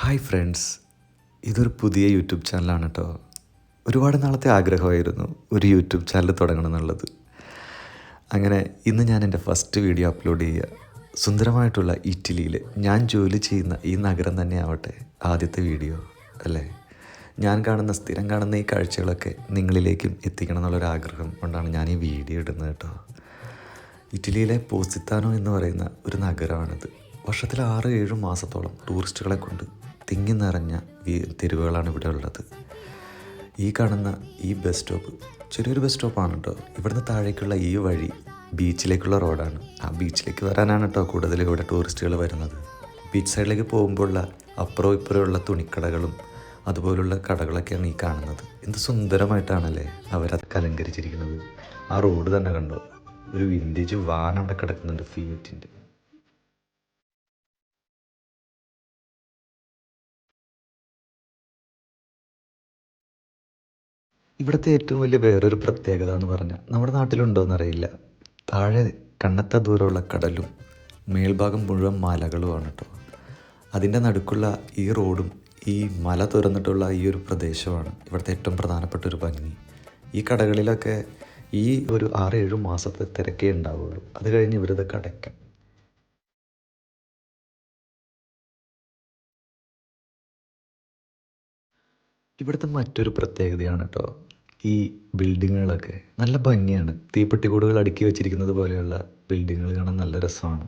Hi friends, ഇതൊരു പുതിയ YouTube ചാനലാണ് കേട്ടോ. ഒരുപാട് നാളത്തെ ആഗ്രഹമായിരുന്നു ഒരു യൂട്യൂബ് ചാനൽ തുടങ്ങണം എന്നുള്ളത്. അങ്ങനെ ഇന്ന് ഞാൻ എൻ്റെ ഫസ്റ്റ് വീഡിയോ അപ്ലോഡ് ചെയ്യുക. സുന്ദരമായിട്ടുള്ള ഇറ്റലിയിൽ ഞാൻ ജോലി ചെയ്യുന്ന ഈ നഗരം തന്നെ ആവട്ടെ ആദ്യത്തെ വീഡിയോ അല്ലേ. ഞാൻ സ്ഥിരം കാണുന്ന ഈ കാഴ്ചകളൊക്കെ നിങ്ങളിലേക്കും എത്തിക്കണം എന്നുള്ളൊരാഗ്രഹം കൊണ്ടാണ് ഞാൻ ഈ വീഡിയോ ഇടുന്നത് കേട്ടോ. ഇറ്റലിയിലെ പോസിത്താനോ എന്ന് പറയുന്ന ഒരു നഗരമാണിത്. വർഷത്തിൽ 6-7 മാസത്തോളം ടൂറിസ്റ്റുകളെ കൊണ്ട് തിങ്ങി നിറഞ്ഞ തെരുവുകളാണ് ഇവിടെ ഉള്ളത്. ഈ കാണുന്ന ഈ ബസ് സ്റ്റോപ്പ് ചെറിയൊരു ബസ് സ്റ്റോപ്പാണ് കേട്ടോ. ഇവിടുന്ന് താഴേക്കുള്ള ഈ വഴി ബീച്ചിലേക്കുള്ള റോഡാണ്. ആ ബീച്ചിലേക്ക് വരാനാണ് കേട്ടോ കൂടുതൽ ഇവിടെ ടൂറിസ്റ്റുകൾ വരുന്നത്. ബീച്ച് സൈഡിലേക്ക് പോകുമ്പോഴുള്ള അപ്പുറവും ഇപ്പുറമുള്ള തുണിക്കടകളും അതുപോലുള്ള കടകളൊക്കെയാണ് ഈ കാണുന്നത്. എന്ത് സുന്ദരമായിട്ടാണല്ലേ അവരതൊക്കെ അലങ്കരിച്ചിരിക്കുന്നത്. ആ റോഡ് തന്നെ കണ്ടോ, ഒരു വിൻറ്റേജ് വാൻ അവിടെ കിടക്കുന്നുണ്ട്, ഫിയറ്റിൻ്റെ. ഇവിടുത്തെ ഏറ്റവും വലിയ വേറൊരു പ്രത്യേകത എന്ന് പറഞ്ഞാൽ, നമ്മുടെ നാട്ടിലുണ്ടോയെന്നറിയില്ല, താഴെ കണ്ണെത്താ ദൂരമുള്ള കടലും മേൽഭാഗം മുഴുവൻ മലകളുമാണ് കേട്ടോ. അതിൻ്റെ നടുക്കുള്ള ഈ റോഡും ഈ മല തുറന്നിട്ടുള്ള ഈ ഒരു പ്രദേശമാണ് ഇവിടുത്തെ ഏറ്റവും പ്രധാനപ്പെട്ട ഒരു ഭംഗി. ഈ കടകളിലൊക്കെ ഈ ഒരു 6-7 മാസത്തെ തിരക്കേ ഉണ്ടാവുള്ളൂ. അത് കഴിഞ്ഞ് ഇവരിതൊക്കെ അടയ്ക്കാം. ഇവിടുത്തെ മറ്റൊരു പ്രത്യേകതയാണ് കേട്ടോ ഈ ബിൽഡിങ്ങുകളൊക്കെ. നല്ല ഭംഗിയാണ്. തീപ്പെട്ടിക്കൂടുകൾ അടുക്കി വെച്ചിരിക്കുന്നത് പോലെയുള്ള ബിൽഡിങ്ങുകൾ കാണാൻ നല്ല രസമാണ്.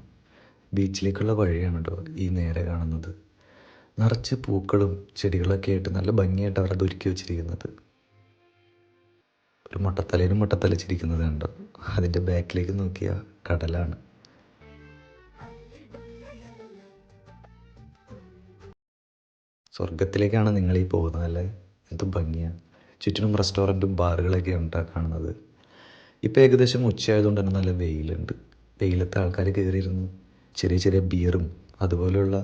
ബീച്ചിലേക്കുള്ള വഴിയാണ് കേട്ടോ ഈ നേരെ കാണുന്നത്. നിറച്ച് പൂക്കളും ചെടികളൊക്കെ ആയിട്ട് നല്ല ഭംഗിയായിട്ട് അവരത് ഒരുക്കി വെച്ചിരിക്കുന്നത്. ഒരു മുട്ടത്തലയിലും മുട്ടത്തലച്ചിരിക്കുന്നത് കണ്ടോ. അതിൻ്റെ ബാക്കിലേക്ക് നോക്കിയാൽ കടലാണ്. സ്വർഗത്തിലേക്കാണ് നിങ്ങൾ ഈ പോകുന്നതല്ലേ. എന്ത് ഭംഗിയാണ്. ചുറ്റിനും റെസ്റ്റോറൻറ്റും ബാറുകളൊക്കെ ഉണ്ടാ കാണുന്നത്. ഇപ്പോൾ ഏകദേശം ഉച്ചയായതുകൊണ്ട് തന്നെ നല്ല വെയിലുണ്ട്. വെയിലത്തെ ആൾക്കാർ കയറിയിരുന്നു ചെറിയ ചെറിയ ബിയറും അതുപോലെയുള്ള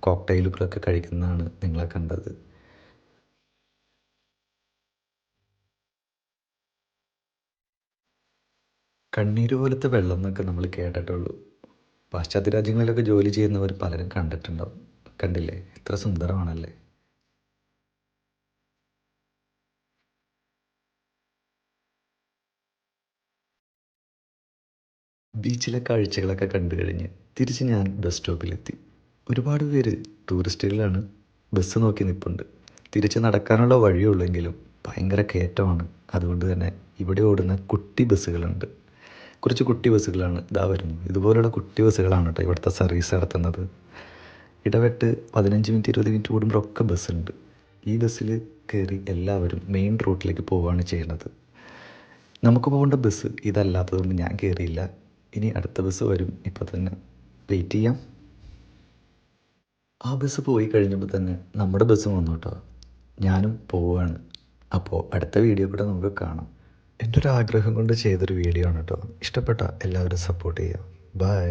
കോക്ടെയിലുകളൊക്കെ കഴിക്കുന്നതാണ് നിങ്ങളെ കണ്ടത്. കണ്ണീര് പോലത്തെ വെള്ളം എന്നൊക്കെ നമ്മൾ കേട്ടിട്ടുള്ളൂ. പാശ്ചാത്യ രാജ്യങ്ങളിലൊക്കെ ജോലി ചെയ്യുന്നവർ പലരും കണ്ടിട്ടുണ്ടാവും. കണ്ടില്ലേ, എത്ര സുന്ദരമാണല്ലേ. ബീച്ചിലെ കാഴ്ചകളൊക്കെ കണ്ടു കഴിഞ്ഞ് തിരിച്ച് ഞാൻ ബസ് സ്റ്റോപ്പിലെത്തി. ഒരുപാട് പേര് ടൂറിസ്റ്റുകളാണ്, ബസ് നോക്കി നിൽപ്പുണ്ട്. തിരിച്ച് നടക്കാനുള്ള വഴിയുള്ളെങ്കിലും ഭയങ്കര കയറ്റമാണ്. അതുകൊണ്ട് തന്നെ ഇവിടെ ഓടുന്ന കുട്ടി ബസ്സുകളുണ്ട്. കുറച്ച് കുട്ടി ബസ്സുകളാണ് ഇതാ വരുന്നത്. ഇതുപോലുള്ള കുട്ടി ബസ്സുകളാണ് കേട്ടോ ഇവിടുത്തെ സർവീസ് നടത്തുന്നത്. ഇടവിട്ട് 15 മിനിറ്റ് 20 മിനിറ്റ് കൂടുമ്പോഴൊക്കെ ബസ്സുണ്ട്. ഈ ബസ്സിൽ കയറി എല്ലാവരും മെയിൻ റൂട്ടിലേക്ക് പോവുകയാണ് ചെയ്യുന്നത്. നമുക്ക് പോകേണ്ട ബസ് ഇതല്ലാത്തതുകൊണ്ട് ഞാൻ കയറിയില്ല. ഇനി അടുത്ത ബസ് വരും, ഇപ്പോൾ തന്നെ വെയിറ്റ് ചെയ്യാം. ആ ബസ് പോയി കഴിഞ്ഞപ്പോൾ തന്നെ നമ്മുടെ ബസ് വന്നു കേട്ടോ. ഞാനും പോവുകയാണ്. അപ്പോൾ അടുത്ത വീഡിയോ കൂടെ നമുക്ക് കാണാം. എൻ്റെ ഒരു ആഗ്രഹം കൊണ്ട് ചെയ്തൊരു വീഡിയോ ആണ് കേട്ടോ. ഇഷ്ടപ്പെട്ട എല്ലാവരും സപ്പോർട്ട് ചെയ്യുക. ബൈ.